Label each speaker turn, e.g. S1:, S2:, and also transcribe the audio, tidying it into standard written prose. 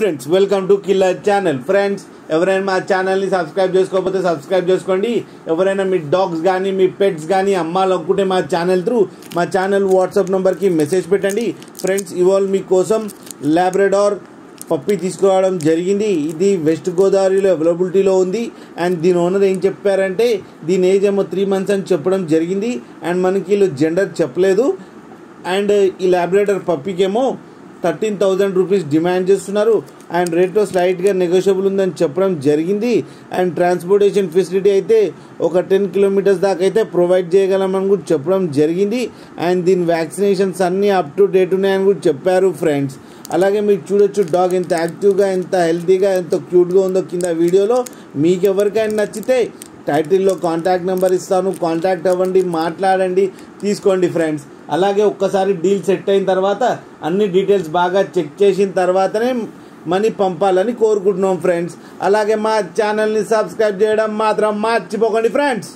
S1: Friends welcome to killer channel. Friends ఎవరైనా మా ఛానల్ని సబ్స్క్రైబ్ చేసుకోకపోతే సబ్స్క్రైబ్ చేసుకోండి. ఎవరైనా మీ డాగ్స్ కానీ మీ పెట్స్ కానీ అమ్మాలనుకుంటే మా ఛానల్ వాట్సాప్ నెంబర్కి మెసేజ్ పెట్టండి. ఫ్రెండ్స్ ఇవాళ మీకోసం లాబ్రడార్ పప్పి తీసుకురావడం జరిగింది. ఇది వెస్ట్ గోదావరిలో అవైలబిలిటీలో ఉంది. అండ్ దీని ఓనర్ ఏం చెప్పారంటే దీని ఏజ్ ఏమో 3 months అని చెప్పడం జరిగింది. అండ్ మనకి వీళ్ళు జెండర్ చెప్పలేదు. అండ్ ఈ లాబ్రడార్ పప్పికేమో 13,000 రూపీస్ డిమాండ్ చేస్తున్నారు. అండ్ రేట్లో స్లైట్గా నెగోషియబుల్ ఉందని చెప్పడం జరిగింది. అండ్ ట్రాన్స్పోర్టేషన్ ఫెసిలిటీ అయితే ఒక 10 kilometers దాకా అయితే ప్రొవైడ్ చేయగలమని కూడా చెప్పడం జరిగింది. అండ్ దీని వ్యాక్సినేషన్స్ అన్నీ అప్ టు డేట్ ఉన్నాయని కూడా చెప్పారు ఫ్రెండ్స్. అలాగే మీరు చూడొచ్చు డాగ్ ఎంత యాక్టివ్గా, ఎంత హెల్తీగా, ఎంత క్యూట్గా ఉందో కింద వీడియోలో. మీకు ఎవరికైనా నచ్చితే టైటిల్లో కాంటాక్ట్ నెంబర్ ఇస్తాను, కాంటాక్ట్ అవ్వండి, మాట్లాడండి, తీసుకోండి ఫ్రెండ్స్. అలాగే ఒక్కసారి డీల్ సెట్ అయిన తర్వాత అన్ని డీటెయిల్స్ బాగా చెక్ చేసిన తర్వాతనే మనీ పంపాలని కోరుకుంటున్నాం ఫ్రెండ్స్. అలాగే మా ఛానల్ని సబ్స్క్రైబ్ చేయడం మాత్రం మర్చిపోకండి ఫ్రెండ్స్.